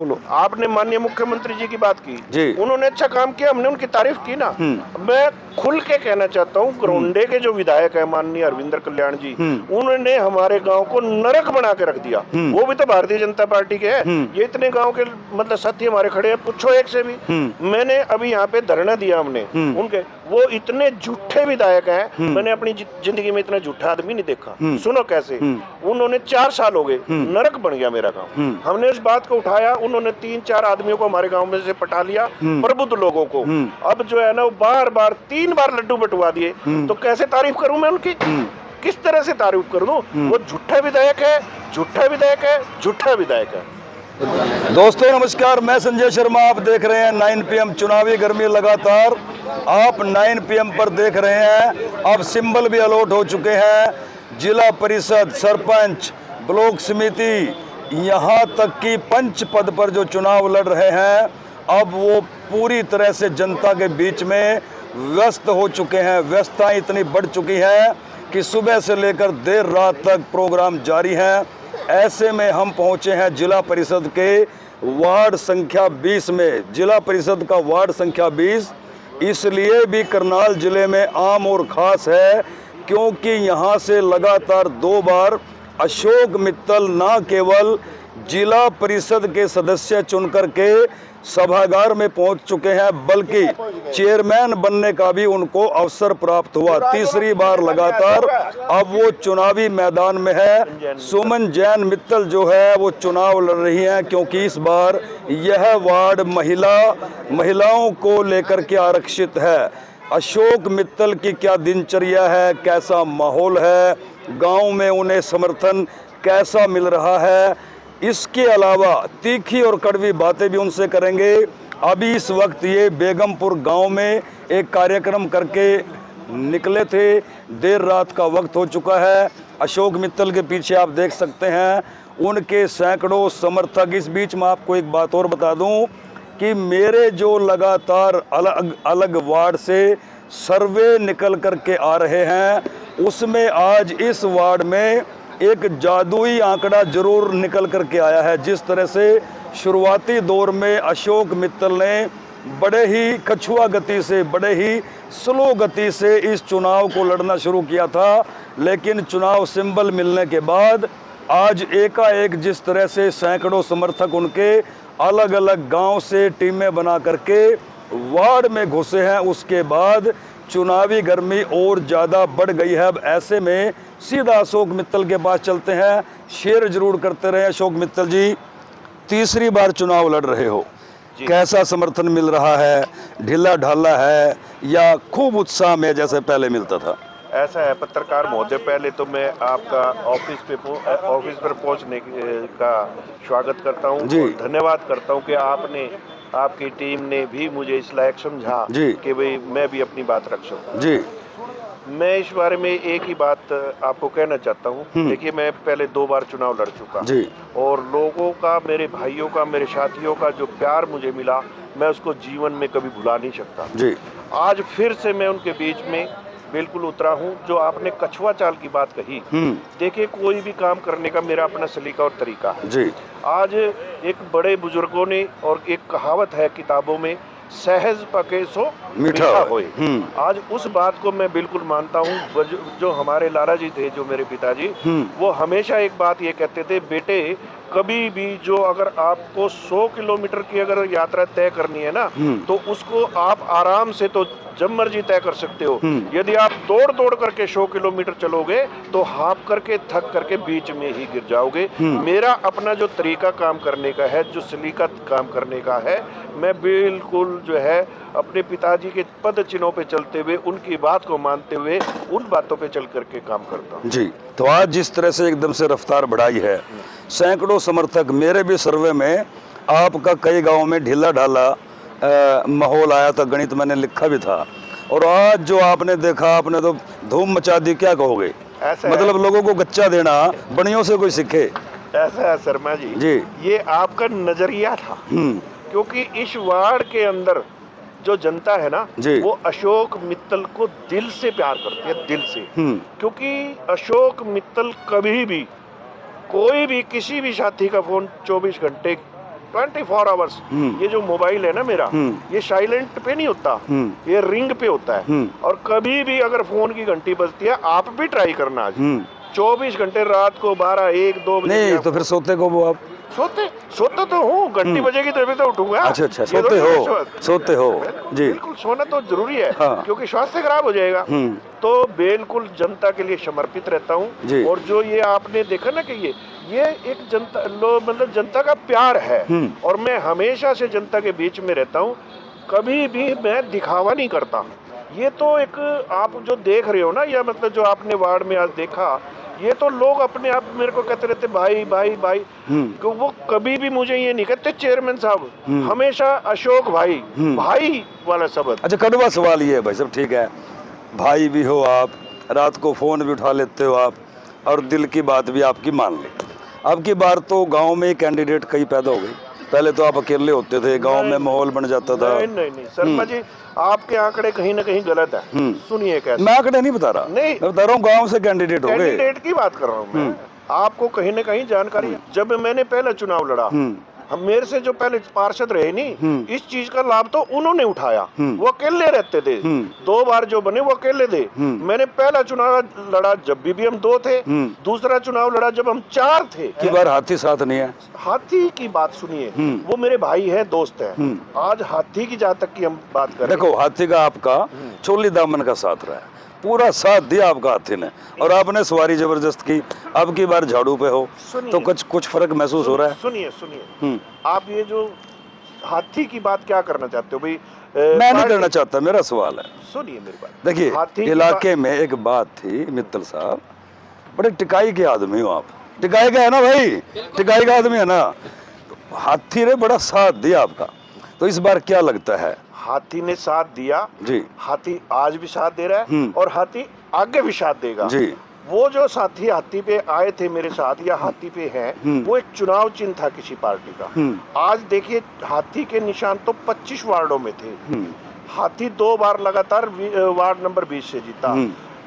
बोलो, आपने माननीय मुख्यमंत्री जी की बात की जी। उन्होंने अच्छा काम किया, हमने उनकी तारीफ की ना। मैं खुल के कहना चाहता हूँ, गरोंडे के जो विधायक है माननीय अरविंदर कल्याण जी, उन्होंने हमारे गांव को नरक बना के रख दिया। वो भी तो भारतीय जनता पार्टी के है। ये इतने गांव के मतलब साथी हमारे खड़े हैं, पूछो एक से भी। मैंने अभी यहाँ पे धरना दिया हमने उनके, वो इतने झूठे विधायक हैं, मैंने अपनी जिंदगी में इतना झूठा आदमी नहीं देखा। सुनो कैसे उन्होंने 4 साल हो गए, नरक बन गया मेरा गाँव। हमने इस बात को उठाया, उन्होंने 3-4 आदमियों को हमारे गांव में से पटा लिया, प्रबुद्ध लोगों को। अब जो है ना वो बार-बार 3 बार लड्डू बंटवा दिए, तो कैसे तारीफ करूं मैं उनकी? किस तरह से तारीफ कर दूं? वो झूठा विधायक है, झूठा विधायक है, झूठा विधायक है। दोस्तों नमस्कार, मैं संजय शर्मा। आप देख रहे हैं 9 PM चुनावी गर्मी लगातार। आप 9 PM पर देख रहे हैं, अब सिंबल भी अलॉट हो चुके हैं। जिला परिषद, सरपंच, ब्लॉक समिति, यहाँ तक कि पंच पद पर जो चुनाव लड़ रहे हैं, अब वो पूरी तरह से जनता के बीच में व्यस्त हो चुके हैं। व्यस्तता इतनी बढ़ चुकी है कि सुबह से लेकर देर रात तक प्रोग्राम जारी हैं। ऐसे में हम पहुंचे हैं जिला परिषद के वार्ड संख्या 20 में। जिला परिषद का वार्ड संख्या 20 इसलिए भी करनाल जिले में आम और ख़ास है क्योंकि यहाँ से लगातार 2 बार अशोक मित्तल ना केवल जिला परिषद के सदस्य चुनकर के सभागार में पहुंच चुके हैं, बल्कि चेयरमैन बनने का भी उनको अवसर प्राप्त हुआ। तीसरी बार लगातार अब वो चुनावी मैदान में है। सुमन जैन मित्तल जो है वो चुनाव लड़ रही हैं क्योंकि इस बार यह वार्ड महिलाओं को लेकर के आरक्षित है। अशोक मित्तल की क्या दिनचर्या है, कैसा माहौल है, गांव में उन्हें समर्थन कैसा मिल रहा है, इसके अलावा तीखी और कड़वी बातें भी उनसे करेंगे। अभी इस वक्त ये बेगमपुर गांव में एक कार्यक्रम करके निकले थे, देर रात का वक्त हो चुका है। अशोक मित्तल के पीछे आप देख सकते हैं उनके सैकड़ों समर्थक। इस बीच में आपको एक बात और बता दूं कि मेरे जो लगातार अलग अलग वार्ड से सर्वे निकल करके आ रहे हैं, उसमें आज इस वार्ड में एक जादुई आंकड़ा जरूर निकल करके आया है। जिस तरह से शुरुआती दौर में अशोक मित्तल ने बड़े ही कछुआ गति से, बड़े ही स्लो गति से इस चुनाव को लड़ना शुरू किया था, लेकिन चुनाव सिंबल मिलने के बाद आज एकाएक जिस तरह से सैकड़ों समर्थक उनके अलग अलग गांव से टीमें बना करके वार्ड में घुसे हैं, उसके बाद चुनावी गर्मी और ज़्यादा बढ़ गई है। अब ऐसे में सीधा अशोक मित्तल के पास चलते हैं। शेयर जरूर करते रहे अशोक मित्तल जी, तीसरी बार चुनाव लड़ रहे हो, कैसा समर्थन मिल रहा है? ढीला ढाला है या खूब उत्साह में जैसे पहले मिलता था? ऐसा है पत्रकार महोदय, पहले तो मैं आपका ऑफिस पर पहुंचने का स्वागत करता हूं, धन्यवाद करता हूं कि आपकी टीम ने भी मुझे इस लायक समझा कि भाई मैं भी अपनी बात रख सकूं। जी, मैं इस बारे में एक ही बात आपको कहना चाहता हूं। देखिए, मैं पहले 2 बार चुनाव लड़ चुका और लोगों का, मेरे भाइयों का, मेरे साथियों का जो प्यार मुझे मिला, मैं उसको जीवन में कभी भुला नहीं सकता। आज फिर से मैं उनके बीच में बिल्कुल उतरा हूं। जो आपने कछुआ चाल की बात कही, देखिए कोई भी काम करने का मेरा अपना सलीका और तरीका है। आज एक बड़े बुजुर्गों ने, और एक कहावत है किताबों में, सहज पके सो मीठा होए। आज उस बात को मैं बिल्कुल मानता हूँ। जो हमारे लाला जी थे, जो मेरे पिताजी, वो हमेशा एक बात ये कहते थे, बेटे कभी भी जो अगर आपको 100 किलोमीटर की अगर यात्रा तय करनी है ना, तो उसको आप आराम से तो जब मर्जी तय कर सकते हो। यदि आप दौड़ करके 100 किलोमीटर चलोगे तो हाफ करके, थक करके बीच में ही गिर जाओगे। मेरा अपना जो तरीका काम करने का है, जो सलीका काम करने का है, मैं बिल्कुल जो है अपने पिताजी के पद चिन्हों पे चलते हुए, उनकी बात को मानते हुए, उन बातों पे चल करके काम करता हूँ। जी, तो आज जिस तरह से एकदम से रफ्तार बढ़ाई है, सैकड़ों समर्थक, मेरे भी सर्वे में आपका कई गांवों में ढीला ढाला माहौल आया था, गणित मैंने लिखा भी था, और आज जो आपने देखा, आपने तो धूम मचा दी। क्या कहोगे? मतलब लोगों को गच्चा देना बड़ियों से कोई सीखे। ऐसा है शर्मा जी, ये आपका नजरिया था, क्योंकि इस वार्ड के अंदर जो जनता है ना, वो अशोक मित्तल को दिल से प्यार करती है, दिल से। क्योंकि अशोक मित्तल कभी भी, कोई भी, किसी भी साथी का फोन 24 घंटे 24 आवर्स ये जो मोबाइल है ना मेरा, ये साइलेंट पे नहीं होता, ये रिंग पे होता है। और कभी भी अगर फोन की घंटी बजती है, आप भी ट्राई करना आज, 24 घंटे, रात को 12, 1, 2 बजे। नहीं तो फिर सोते को वो आप सोता तो हूँ, घंटी बजेगी तभी तो उठूंगा। अच्छा, सोते हो जी। बिल्कुल, सोना तो जरूरी है, हाँ। क्योंकि स्वास्थ्य खराब हो जाएगा। तो बिल्कुल जनता के लिए समर्पित रहता हूँ। और जो ये आपने देखा ना कि ये एक जनता मतलब जनता का प्यार है, और मैं हमेशा से जनता के बीच में रहता हूँ, कभी भी मैं दिखावा नहीं करता। ये तो एक आप जो देख रहे हो ना, या मतलब जो आपने वार्ड में आज देखा, ये तो लोग अपने आप मेरे को कहते रहते भाई भाई भाई, तो वो कभी भी मुझे ये नहीं कहते चेयरमैन साहब, हमेशा अशोक भाई, भाई वाला शब्द। अच्छा, कड़वा सवाल ये है भाई साहब, ठीक है, भाई भी हो आप, रात को फोन भी उठा लेते हो आप, और दिल की बात भी आपकी मान ली। अब की बार तो गांव में कैंडिडेट कई पैदा हो गई, पहले तो आप अकेले होते थे, गांव में माहौल बन जाता था। नहीं शर्मा जी, आपके आंकड़े कहीं ना कहीं गलत है। सुनिए कैसे, मैं आंकड़े नहीं बता रहा, नहीं मैं बता रहा हूँ गांव से कैंडिडेट हो गए। कैंडिडेट की बात कर रहा हूँ मैं, आपको कहीं ना कहीं जानकारी। जब मैंने पहला चुनाव लड़ा, हम मेरे से जो पहले पार्षद रहे नहीं, इस चीज का लाभ तो उन्होंने उठाया। वो अकेले रहते थे, 2 बार जो बने वो अकेले थे। मैंने पहला चुनाव लड़ा जब भी हम 2 थे, दूसरा चुनाव लड़ा जब हम 4 थे। की बार हाथी साथ नहीं है। हाथी की बात सुनिए, वो मेरे भाई है, दोस्त है। आज हाथी की जहाँ तक की हम बात करें, देखो हाथी का आपका चोली दामन का साथ रहा है, पूरा साथ दिया आपका हाथी ने, और आपने सवारी जबरदस्त की। अब की बार झाड़ू पे हो तो कुछ फर्क महसूस हो रहा है। सुनिए आप ये जो हाथी की बात क्या करना चाहते हो भाई? मैं नहीं करना चाहता, मेरा सवाल है। सुनिए मेरी बात, देखिए इलाके में एक बात थी मित्तल साहब, बड़े टिकाई के आदमी हो आप, टिकाई का है ना भाई, टिकाई का आदमी है ना, तो हाथी ने बड़ा साथ दिया आपका, तो इस बार क्या लगता है? हाथी ने साथ दिया जी, हाथी आज भी साथ दे रहा है, और हाथी आगे भी साथ देगा जी। वो जो साथी हाथी पे आए थे मेरे साथ, या हाथी पे हैं, वो एक चुनाव चिन्ह था किसी पार्टी का। आज देखिए हाथी के निशान तो 25 वार्डों में थे। हाथी 2 बार लगातार वार्ड नंबर 20 से जीता।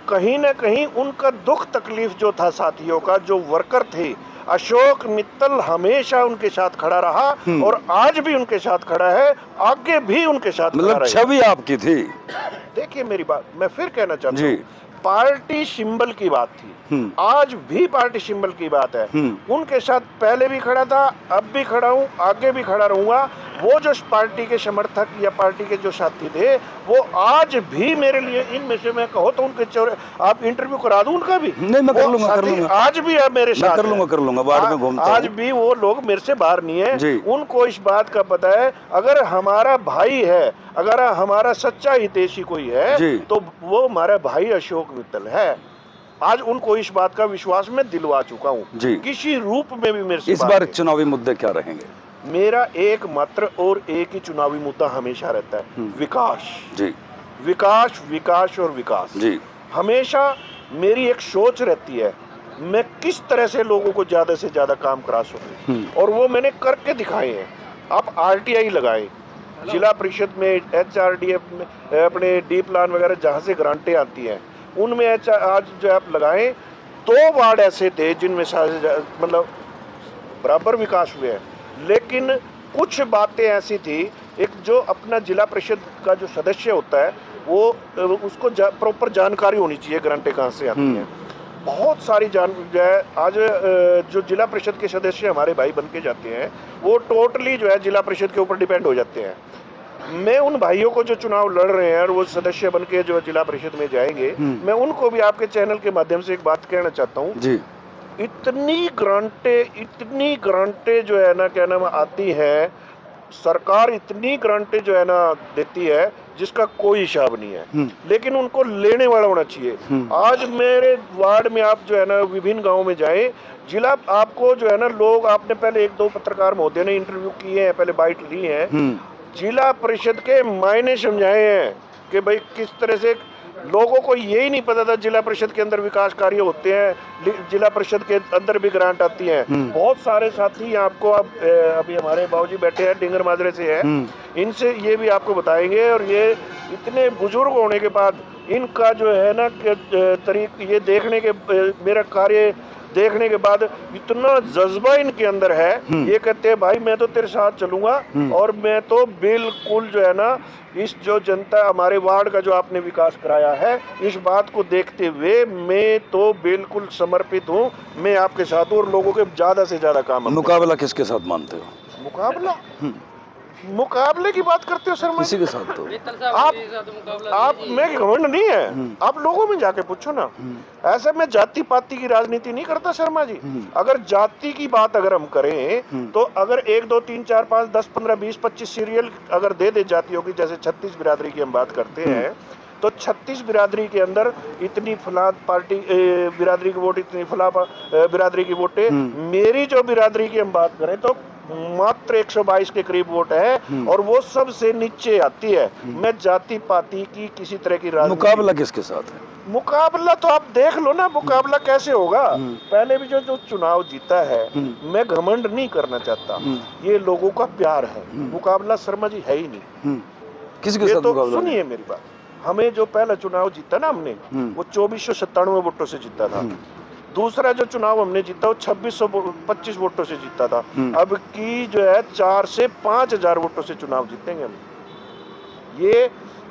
कहीं ना कहीं उनका दुख तकलीफ जो था साथियों का, जो वर्कर थे, अशोक मित्तल हमेशा उनके साथ खड़ा रहा, और आज भी उनके साथ खड़ा है, आगे भी उनके साथ। मतलब छवि आपकी थी। देखिए मेरी बात, मैं फिर कहना चाहता हूँ, पार्टी सिंबल की बात थी, आज भी पार्टी सिंबल की बात है। उनके साथ पहले भी खड़ा था, अब भी खड़ा हूँ, आगे भी खड़ा रहूंगा। वो जो पार्टी के समर्थक या पार्टी के जो साथी थे, वो आज भी मेरे लिए, इनमें से मैं कहो तो उनके आप इंटरव्यू करा दूं उनका भी। नहीं, मैं कर लूंगा। आज भी है मेरे साथ, कर लूंगा बाद में घूमता आज भी वो लोग मेरे से बाहर नहीं है। उनको इस बात का पता है, अगर हमारा भाई है, अगर हमारा सच्चा हितैषी कोई है, तो वो हमारा भाई अशोक मित्तल है। आज उनको इस बात का विश्वास मैं दिलवा चुका हूँ, किसी रूप में भी मेरे से। इस बार चुनावी मुद्दे क्या रहेंगे? मेरा एक मात्र और एक ही चुनावी मुद्दा हमेशा रहता है, विकास। जी, विकास, विकास और विकास। जी, हमेशा मेरी एक सोच रहती है, मैं किस तरह से लोगों को ज्यादा से ज्यादा काम करा सकूं, और वो मैंने करके दिखाए हैं। आप RTI लगाएं, जिला परिषद में HRDF में अपने डी प्लान वगैरह जहाँ से ग्रांटें आती हैं, उनमें आज जो आप लगाएं, 2 वार्ड ऐसे थे जिनमें मतलब बराबर विकास हुए हैं। लेकिन कुछ बातें ऐसी थी, एक जो अपना जिला परिषद का जो सदस्य होता है, वो उसको प्रॉपर जानकारी होनी चाहिए ग्रांटें कहाँ से आती हैं। बहुत सारी जो है आज जो जिला परिषद के सदस्य हमारे भाई बन के जाते हैं, वो टोटली जो है जिला परिषद के ऊपर डिपेंड हो जाते हैं। मैं उन भाइयों को जो चुनाव लड़ रहे हैं और वो सदस्य बन के जो जिला परिषद में जाएंगे, मैं उनको भी आपके चैनल के माध्यम से एक बात कहना चाहता हूँ जी। इतनी ग्रांटें जो है ना, क्या नाम आती है, सरकार इतनी ग्रांटें जो है ना देती है जिसका कोई हिसाब नहीं है, लेकिन उनको लेने वाला होना चाहिए। आज मेरे वार्ड में आप जो है ना विभिन्न गाँव में जाए, जिला आपको जो है ना लोग, आपने पहले 1-2 पत्रकार महोदय ने इंटरव्यू किए हैं, पहले बाइट ली है, जिला परिषद के मायने समझाए हैं कि भाई किस तरह से लोगों को यही नहीं पता था जिला परिषद के अंदर विकास कार्य होते हैं, जिला परिषद के अंदर भी ग्रांट आती है। बहुत सारे साथी आपको अभी हमारे बाबूजी बैठे हैं, डिंगर माजरे से हैं, इनसे ये भी आपको बताएंगे। और ये इतने बुजुर्ग होने के बाद इनका जो है ना तरीक ये देखने के मेरा कार्य देखने के बाद इतना जज्बा इनके अंदर है, ये कहते हैं भाई मैं तो तेरे साथ चलूंगा और मैं तो बिल्कुल जो है ना इस जो जनता हमारे वार्ड का जो आपने विकास कराया है, इस बात को देखते हुए मैं तो बिल्कुल समर्पित हूँ, मैं आपके साथ हूँ और लोगों के ज्यादा से ज्यादा काम। मुकाबला किसके साथ मानते हो? मुकाबला, मुकाबले की बात करते हो शर्मा? किसी के साथ तो आप में घमंड नहीं है, आप लोगों में जाके पूछो ना। ऐसे में जाति पाति की राजनीति नहीं करता शर्मा जी। अगर जाति की बात अगर हम करें तो अगर 1 2 3 4 5 10 15 20 25 सीरियल अगर दे दे जातियों की, जैसे 36 बिरादरी की हम बात करते हैं तो 36 बिरादरी के अंदर इतनी फला पार्टी बिरादरी की वोट, इतनी फला बिरादरी की वोटें। मेरी जो बिरादरी की हम बात करें तो मात्र 122 के करीब वोट है और वो सबसे नीचे आती है। मैं जाति पाति की किसी तरह की राजनीति। मुकाबला किसके साथ है? मुकाबला तो आप देख लो ना, मुकाबला कैसे होगा। पहले भी जो चुनाव जीता है, मैं घमंड नहीं करना चाहता, ये लोगों का प्यार है। मुकाबला शर्मा जी है ही नहीं। किसके साथ तो मुकाबला? सुनिए मेरी बात, हमें जो पहला चुनाव जीता ना हमने, वो 2497 वोटों से जीता था। दूसरा जो चुनाव हमने जीता वो 2625 वोटों से जीता था। अब की जो है 4 से 5000 वोटों से चुनाव जीतेंगे हम। ये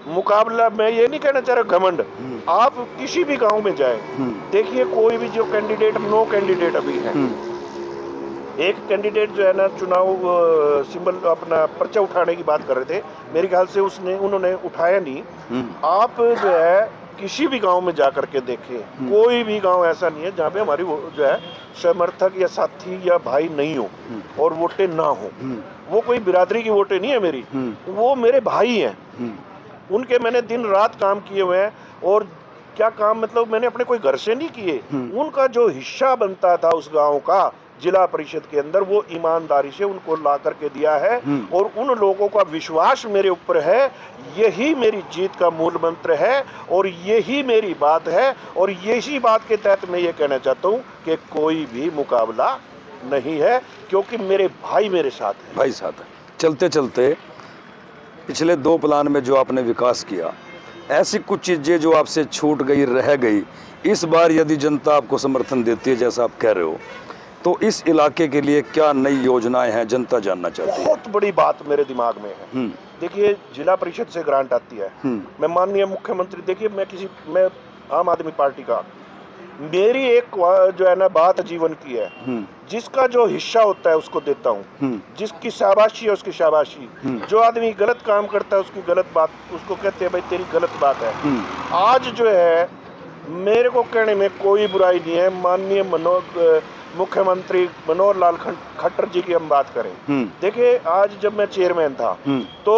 मुकाबला, मैं ये नहीं कहना चाह रहा घमंड। आप किसी भी गांव में जाए, देखिए कोई भी जो कैंडिडेट, नो कैंडिडेट अभी है। एक कैंडिडेट जो है ना चुनाव सिंबल अपना पर्चा उठाने की बात कर रहे थे, मेरे ख्याल से उन्होंने उठाया नहीं। आप जो है किसी भी गांव में जाकर के देखें, कोई भी गांव ऐसा नहीं है जहाँ पे हमारी जो है समर्थक या साथी या भाई नहीं हो और वोटें ना हो। वो कोई बिरादरी की वोटें नहीं है मेरी, वो मेरे भाई हैं। उनके मैंने दिन रात काम किए हुए हैं। और क्या काम, मतलब मैंने अपने कोई घर से नहीं किए। उनका जो हिस्सा बनता था उस गाँव का जिला परिषद के अंदर, वो ईमानदारी से उनको ला करके दिया है और उन लोगों का विश्वास मेरे ऊपर है। यही मेरी जीत का मूल मंत्र है और यही मेरी बात है। और यही बात के तहत मैं ये कहना चाहता हूँ कि कोई भी मुकाबला नहीं है, क्योंकि मेरे भाई मेरे साथ है। भाई साथ है। चलते चलते पिछले 2 प्लान में जो आपने विकास किया, ऐसी कुछ चीज़ें जो आपसे छूट गई, रह गई, इस बार यदि जनता आपको समर्थन देती है जैसा आप कह रहे हो, तो इस इलाके के लिए क्या नई योजनाएं हैं, जनता जानना चाहती है। बहुत बड़ी बात मेरे दिमाग में है। देखिए, जिला परिषद से ग्रांट आती है। मैं माननीय मुख्यमंत्री, देखिए मैं आम आदमी पार्टी का, मेरी एक जो है ना बात जीवन की है, जिसका जो हिस्सा होता है उसको देता हूँ, जिसकी शाबाशी है उसकी शाबाशी। जो आदमी गलत काम करता है उसकी गलत बात, उसको कहते हैं भाई तेरी गलत बात है। आज जो है मेरे को कहने में कोई बुराई नहीं है। माननीय मुख्यमंत्री मनोहर लाल खट्टर जी की हम बात करें, देखिए आज जब मैं चेयरमैन था तो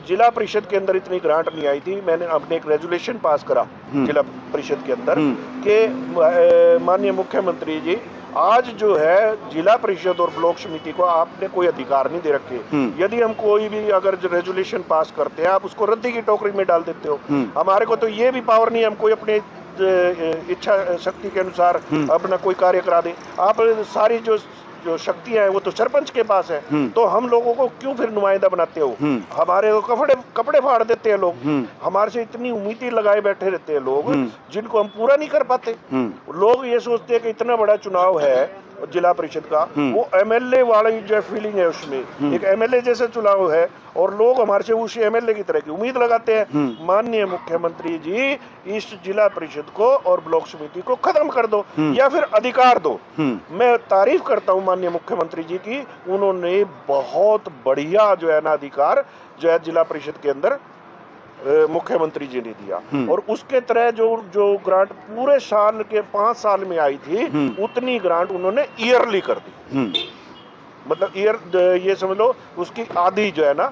जिला परिषद के अंदर इतनी ग्रांट नहीं आई थी। मैंने अपने एक रेजोल्यूशन पास करा जिला परिषद के अंदर कि माननीय मुख्यमंत्री जी, आज जो है जिला परिषद और ब्लॉक समिति को आपने कोई अधिकार नहीं दे रखे। यदि हम कोई भी अगर रेजोल्यूशन पास करते हैं, आप उसको रद्दी की टोकरी में डाल देते हो। हमारे को तो ये भी पावर नहीं है, हम कोई अपने इच्छा शक्ति के अनुसार अपना कोई कार्य करा दे। आप सारी जो शक्तियां हैं वो तो सरपंच के पास है, तो हम लोगों को क्यों फिर नुमाइंदा बनाते हो? हमारे कपड़े फाड़ देते हैं लोग, हमारे से इतनी उम्मीदें लगाए बैठे रहते हैं लोग, जिनको हम पूरा नहीं कर पाते। लोग ये सोचते हैं कि इतना बड़ा चुनाव है जिला परिषद का, वो एमएलए वाली जो फीलिंग है उसमें, एक एमएलए जैसा चुनाव है और लोग हमारे से उसी एमएलए की तरह की उम्मीद लगाते हैं। माननीय मुख्यमंत्री जी, इस जिला परिषद को और ब्लॉक समिति को खत्म कर दो या फिर अधिकार दो। मैं तारीफ करता हूँ माननीय मुख्यमंत्री जी की, उन्होंने बहुत बढ़िया जो है ना अधिकार जो है जिला परिषद के अंदर मुख्यमंत्री जी ने दिया। और उसके तरह जो ग्रांट पूरे साल के 5 साल में आई थी, उतनी ग्रांट उन्होंने ईयरली कर दी। मतलब ये समझ लो उसकी आधी जो है ना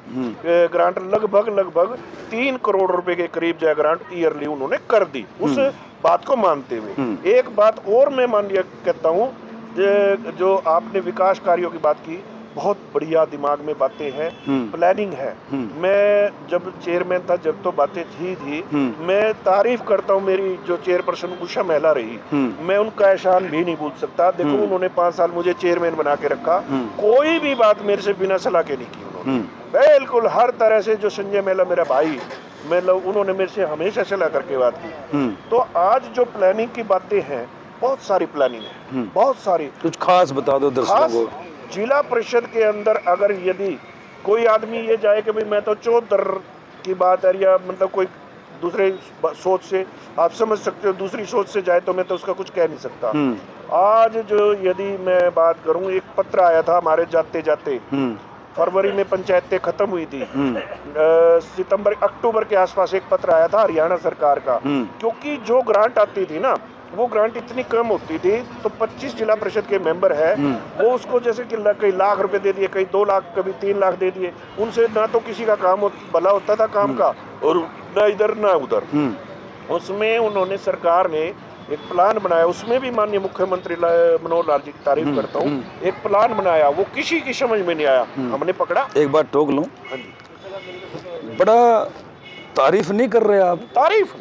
ग्रांट लगभग 3 करोड़ रुपए के करीब जो है ग्रांट ईयरली उन्होंने कर दी। उस बात को मानते हुए एक बात और मैं माननीय कहता हूँ, जो आपने विकास कार्यों की बात की, बहुत बढ़िया दिमाग में बातें हैं, प्लानिंग है। मैं जब चेयरमैन था, जब तो बातें थी मैं तारीफ करता हूँ मेरी जो चेयरपर्सन उषा महिला रही, मैं उनका एहसान भी नहीं भूल सकता। देखो उन्होंने 5 साल मुझे चेयरमैन बना के रखा, कोई भी बात मेरे से बिना सलाह के नहीं की उन्होंने, बिल्कुल हर तरह से। जो संजय महिला मेरा भाई, मतलब उन्होंने मेरे से हमेशा सलाह करके बात की। तो आज जो प्लानिंग की बातें हैं बहुत सारी प्लानिंग है, बहुत सारी। कुछ खास बता दो दर्शकों को। जिला परिषद के अंदर अगर यदि कोई आदमी ये जाए कि भाई मैं तो चौधर की बात है, या मतलब कोई दूसरे सोच से, आप समझ सकते हो, दूसरी सोच से जाए तो मैं तो उसका कुछ कह नहीं सकता। आज जो यदि मैं बात करूं, एक पत्र आया था हमारे जाते जाते, फरवरी में पंचायतें खत्म हुई थी, सितंबर अक्टूबर के आसपास एक पत्र आया था हरियाणा सरकार का, क्योंकि जो ग्रांट आती थी ना, वो ग्रांट इतनी कम होती थी, तो 25 जिला परिषद के मेंबर है, वो उसको जैसे कि कई लाख रुपए दे दिए, कई 2 लाख, कभी 3 लाख दे दिए। उनसे ना तो किसी का काम भला होता था काम का, और ना इधर ना उधर। उसमें उन्होंने, सरकार ने एक प्लान बनाया, उसमें भी माननीय मुख्यमंत्री मनोहर लाल जी की तारीफ करता हूँ। एक प्लान बनाया, वो किसी की समझ में नहीं आया, हमने पकड़ा। एक बात टोक लूं, बड़ा तारीफ नहीं कर रहे आप? तारीफ,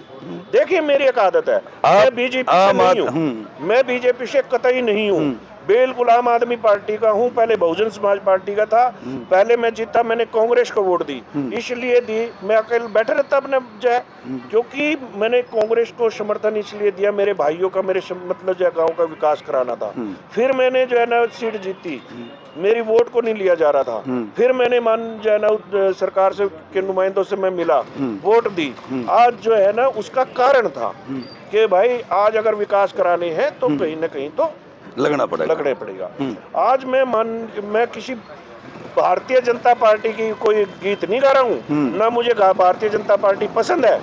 देखिए मेरी एक आदत है, मैं बीजेपी से नहीं हूँ, मैं बीजेपी से कतई नहीं हूँ, बिल्कुल आम आदमी पार्टी का हूँ। पहले बहुजन समाज पार्टी का था, पहले मैं जीता, मैंने कांग्रेस को वोट दी, इसलिए दी, मैं अकेले बैठे रहता अपने जाए, क्योंकि मैंने कांग्रेस को समर्थन इसलिए दिया, मेरे भाइयों का, मेरे मतलब जो गांव का विकास कराना था। फिर मैंने जो है ना सीट जीती, मेरी वोट को नहीं लिया जा रहा था, फिर मैंने जो है ना सरकार से के नुमाइंदों से मैं मिला, वोट दी। आज जो है ना उसका कारण था कि भाई आज अगर विकास कराने हैं तो कहीं ना कहीं तो लगना पड़ेगा। आज मैं किसी भारतीय जनता पार्टी की कोई गीत नहीं गा रहा हूँ, ना मुझे भारतीय जनता पार्टी पसंद है।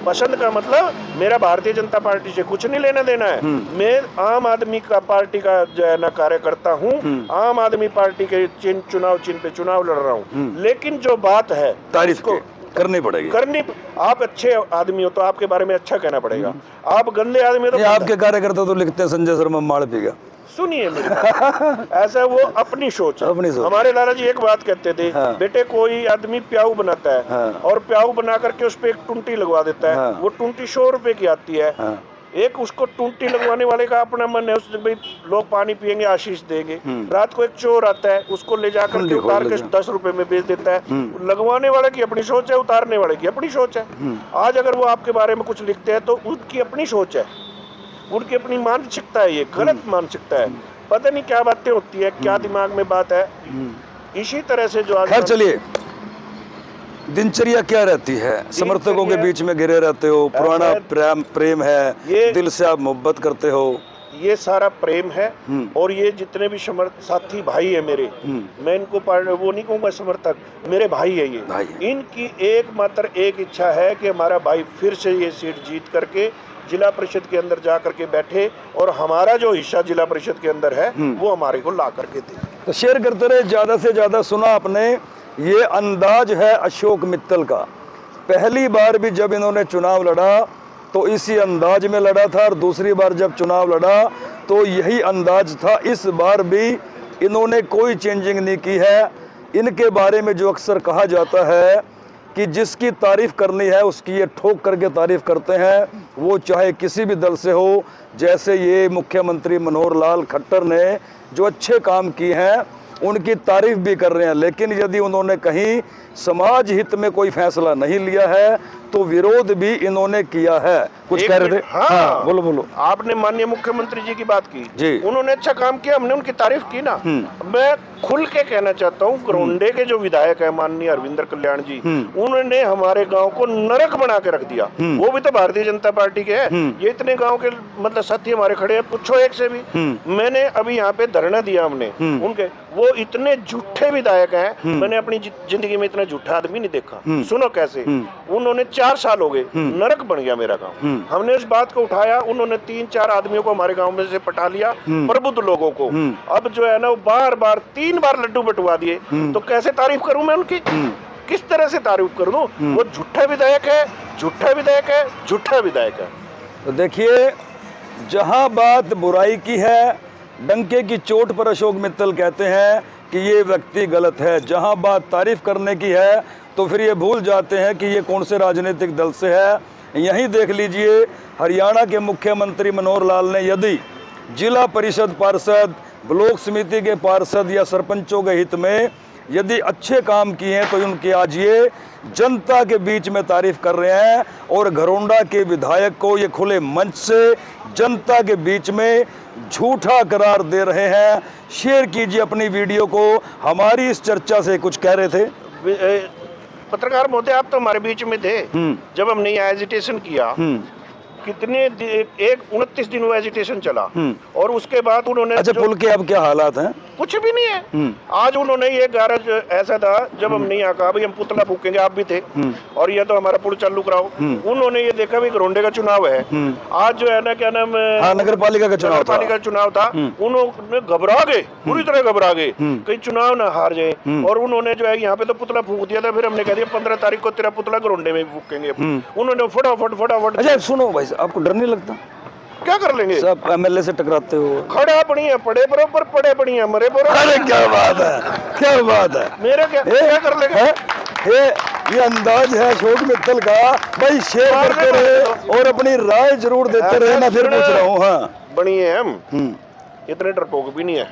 पसंद का मतलब मेरा भारतीय जनता पार्टी से कुछ नहीं लेना देना है। मैं आम आदमी का पार्टी का जो है ना कार्यकर्ता हूँ, आम आदमी पार्टी के चुनाव चिन्ह पे चुनाव लड़ रहा हूँ। लेकिन जो बात है तारीफ को करनी पड़ेगी। आप अच्छे आदमी हो तो आपके बारे में अच्छा कहना पड़ेगा, आप गंदे आदमी हो तो आपके कार्यकर्ता तो लिखते हैं संजय शर्मा माल पी गया। सुनिए मेरी बात, ऐसा वो अपनी सोच है। हमारे लाला जी एक बात कहते थे, बेटे कोई आदमी प्याऊ बनाता है और प्याऊ बना करके उस पे एक टुंटी लगवा देता है, वो टुंटी 100 रुपए की आती है। एक उसको टूंटी लगवाने वाले का अपना मन है, उससे भाई लोग पानी पिएंगे, आशीष देंगे। रात को एक चोर आता है, उसको ले जाकर के उतार के 10 रुपए में बेच देता है। लगवाने वाले की अपनी सोच है, उतारने वाले की अपनी सोच है। आज अगर वो आपके बारे में कुछ लिखते हैं तो उनकी अपनी सोच है, उनकी अपनी मानसिकता है, ये गलत मानसिकता है। पता नहीं क्या बातें होती है, क्या दिमाग में बात है। इसी तरह से जो आज, चलिए दिनचर्या क्या रहती है? समर्थकों के बीच में घिरे रहते हो, पुराना प्रेम है, दिल से आप मोहब्बत करते हो, ये सारा प्रेम है। और ये जितने भी साथी भाई है मेरे, मैं इनको वो नहीं कहूँगा समर्थक, मेरे भाई है ये। इनकी एकमात्र एक इच्छा है कि हमारा भाई फिर से ये सीट जीत करके जिला परिषद के अंदर जा करके बैठे और हमारा जो हिस्सा जिला परिषद के अंदर है वो हमारे को ला करके दे। तो शेयर करते रहे, ज्यादा से ज्यादा सुना आपने। ये अंदाज है अशोक मित्तल का। पहली बार भी जब इन्होंने चुनाव लड़ा तो इसी अंदाज में लड़ा था, और दूसरी बार जब चुनाव लड़ा तो यही अंदाज था। इस बार भी इन्होंने कोई चेंजिंग नहीं की है। इनके बारे में जो अक्सर कहा जाता है कि जिसकी तारीफ करनी है उसकी ये ठोक करके तारीफ करते हैं, वो चाहे किसी भी दल से हो। जैसे ये मुख्यमंत्री मनोहर लाल खट्टर ने जो अच्छे काम किए हैं उनकी तारीफ भी कर रहे हैं, लेकिन यदि उन्होंने कहीं समाज हित में कोई फैसला नहीं लिया है तो विरोध भी इन्होंने किया है। कुछ कह रहे थे? हाँ, बोलो। आपने माननीय मुख्यमंत्री जी की बात की जी, उन्होंने अच्छा काम किया, हमने उनकी तारीफ की ना। मैं खुल के कहना चाहता हूँ, गरोंडे के जो विधायक है माननीय अरविंदर कल्याण जी, उन्होंने हमारे गांव को नरक बना के रख दिया। वो भी तो भारतीय जनता पार्टी के हैं। ये इतने गांव के मतलब साथी हमारे खड़े हैं, पूछो एक से भी। मैंने अभी यहाँ पे धरना दिया हमने उनके, वो इतने झूठे विधायक हैं, मैंने अपनी जिंदगी में इतना झूठा आदमी नहीं देखा। सुनो कैसे, उन्होंने 4 साल हो गए, नरक बन गया मेरा गांव। हमने इस बात को उठाया, उन्होंने 3-4 आदमियों को हमारे गांव में से पटा लिया, प्रबुद्ध लोगों को। अब जो है ना वो बार 3 बार लड्डू बटवा दिए, तो कैसे तारीफ करूं मैं उनकी? किस तरह से तारीफ कर दूं? वो झूठा विधायक है, झूठा विधायक है, झूठा विधायक है। तो देखिए, जहां बात बुराई की है, डंके की चोट पर अशोक मित्तल कहते हैं कि ये व्यक्ति गलत है। जहां बात तारीफ करने की है तो फिर ये भूल जाते हैं कि ये कौन से राजनीतिक दल से है। यहीं देख लीजिए, हरियाणा के मुख्यमंत्री मनोहर लाल ने यदि जिला परिषद पार्षद, ब्लॉक समिति के पार्षद या सरपंचों के हित में यदि अच्छे काम किए हैं तो उनकी आज ये जनता के बीच में तारीफ कर रहे हैं और घरोंडा के विधायक को ये खुले मंच से जनता के बीच में झूठा करार दे रहे हैं। शेयर कीजिए अपनी वीडियो को। हमारी इस चर्चा से कुछ कह रहे थे पत्रकार महोदय, आप तो हमारे बीच में थे जब हमने ये एजिटेशन किया। कितने 29 दिन वो एजिटेशन चला और उसके बाद उन्होंने अच्छा पुल के अब क्या हालात हैं? कुछ भी नहीं है। आज उन्होंने ये गारज ऐसा था जब हमने यहाँ कहा भाई हम पुतला फूकेंगे, आप भी थे और ये तो हमारा पुल चालू कराओ। उन्होंने ये देखा भाई घरोंडे का चुनाव है, आज जो है ना क्या नाम नगर पालिका का चुनाव था। उन्होंने घबरा गए, पूरी तरह घबरा गए कहीं चुनाव ना हार जाए और उन्होंने जो है यहाँ पे तो पुतला फूक दिया था। फिर हमने कह दिया 15 तारीख को तेरा पुतला घरोंडे में फूकेंगे। उन्होंने फटाफट। अच्छा सुनो भाई, आपको डर नहीं लगता? क्या कर लेंगे? सब एमएलए से टकराते हो। खड़ा पड़ी है, पड़े बरोबर, पड़े पड़ी है, मरे बरोबर। अरे क्या बात है, क्या बात है। मेरे क्या कर लेंगे? ये अंदाज है अशोक मित्तल का। भाई शेयर करते रहे और अपनी राय जरूर देते रहे। मैं फिर पूछ रहा हूँ। हाँ बनी है हम, इतने डरपोक भी नहीं है।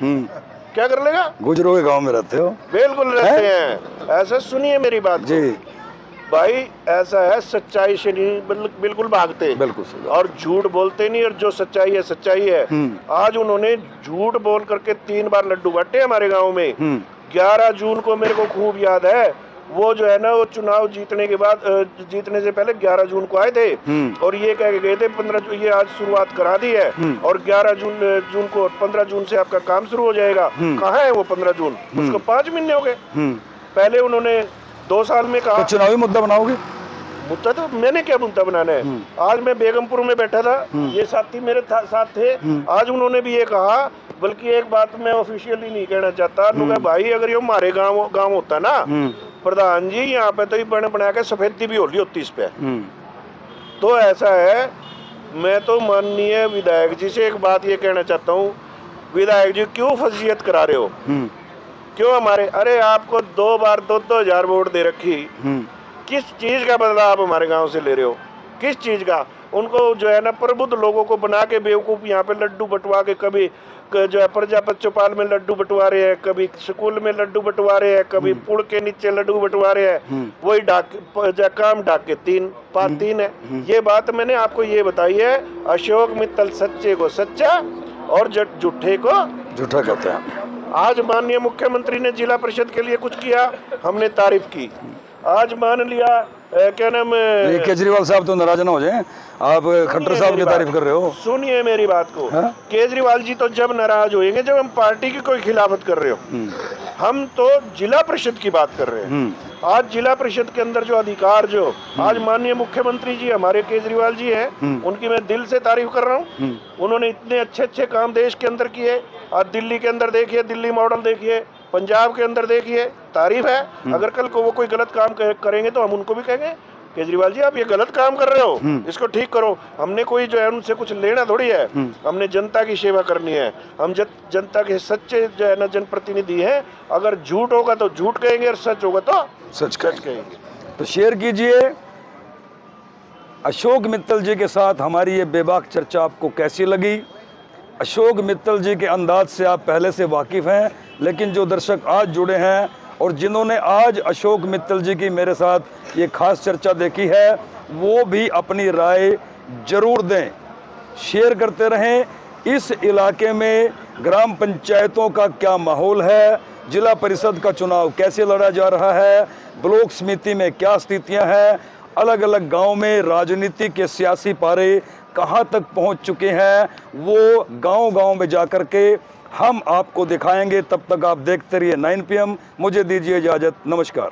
क्या कर लेगा? गुजरों के गांव में रहते हो? बिल्कुल रहते हैं। ऐसा सुनिए मेरी बात जी भाई, ऐसा है सच्चाई से नहीं बिल्कुल भागते, बिल्कुल और झूठ बोलते नहीं, और जो सच्चाई है सच्चाई है। आज उन्होंने झूठ बोल करके 3 बार लड्डू बांटे हमारे गांव में। 11 जून को मेरे को खूब याद है, वो जो है ना वो चुनाव जीतने के बाद, जीतने से पहले 11 जून को आए थे और ये कह के गए थे 15 ये आज शुरुआत करा दी है और 11 जून को 15 जून से आपका काम शुरू हो जाएगा। कहाँ है वो 15 जून? उसको 5 महीने हो गए। पहले उन्होंने 2 साल में कहा। तो चुनावी मुद्दा बनाओगे? मुद्दा तो मैंने क्या मुद्दा बनाना है? आज मैं बेगमपुर में बैठा था, ये साथी मेरे साथ थे। आज उन्होंने भी ये कहा, बल्कि एक बात मैं ऑफिशियली नहीं कहना चाहता, भाई अगर ये हमारे गांव होता ना प्रधान जी, यहाँ पे तो ये बना के सफेदी भी होली होती इस पे। तो ऐसा है, मैं तो माननीय विधायक जी से एक बात ये कहना चाहता हूँ, विधायक जी क्यों फजीयत करा रहे हो? क्यों हमारे? अरे आपको 2 बार 2-2 हजार वोट दे रखी, किस चीज का बदला आप हमारे गांव से ले रहे हो? किस चीज का? उनको जो है ना प्रबुद्ध लोगों को बना के बेवकूफ यहाँ पे लड्डू बंटवा के, कभी जो है प्रजापति चौपाल में लड्डू बंटवा रहे हैं, कभी स्कूल में लड्डू बंटवा रहे हैं, कभी पुल के नीचे लड्डू बंटवा रहे हैं। वही काम डाके 3 है। ये बात मैंने आपको ये बताई है। अशोक मित्तल सच्चे को सच्चा और झूठे को झूठा कहते हैं। आज माननीय मुख्यमंत्री ने जिला परिषद के लिए कुछ किया, हमने तारीफ की। आज मान लिया क्या नाम, केजरीवाल साहब तो नाराज ना हो जाए, आप खट्टर साहब की तारीफ कर रहे हो। सुनिए मेरी बात को। केजरीवाल जी तो जब नाराज होंगे जब हम पार्टी की कोई खिलाफत कर रहे हो। हम तो जिला परिषद की बात कर रहे हैं। आज जिला परिषद के अंदर जो अधिकार, जो आज माननीय मुख्यमंत्री जी हमारे केजरीवाल जी हैं, उनकी मैं दिल से तारीफ कर रहा हूँ। उन्होंने इतने अच्छे काम देश के अंदर किए। आज दिल्ली के अंदर देखिए, दिल्ली मॉडल देखिए, पंजाब के अंदर देखिए, तारीफ है। अगर कल को वो कोई गलत काम करेंगे तो हम उनको भी कहेंगे केजरीवाल जी आप ये गलत काम कर रहे हो, इसको ठीक करो। हमने कोई जो है उनसे कुछ लेना थोड़ी है, हमने जनता की सेवा करनी है। हम जनता के सच्चे जो है ना जनप्रतिनिधि हैं। अगर झूठ होगा तो झूठ कहेंगे और सच होगा तो सच कहेंगे। तो शेयर कीजिए। अशोक मित्तल जी के साथ हमारी ये बेबाक चर्चा आपको कैसी लगी? अशोक मित्तल जी के अंदाज से आप पहले से वाकिफ़ हैं, लेकिन जो दर्शक आज जुड़े हैं और जिन्होंने आज अशोक मित्तल जी की मेरे साथ ये खास चर्चा देखी है, वो भी अपनी राय जरूर दें, शेयर करते रहें। इस इलाके में ग्राम पंचायतों का क्या माहौल है, जिला परिषद का चुनाव कैसे लड़ा जा रहा है, ब्लॉक समिति में क्या स्थितियां हैं, अलग अलग गांव में राजनीति के सियासी पारे कहां तक पहुंच चुके हैं, वो गांव-गांव में जाकर के हम आपको दिखाएंगे। तब तक आप देखते रहिए 9 PM। मुझे दीजिए इजाज़त। नमस्कार।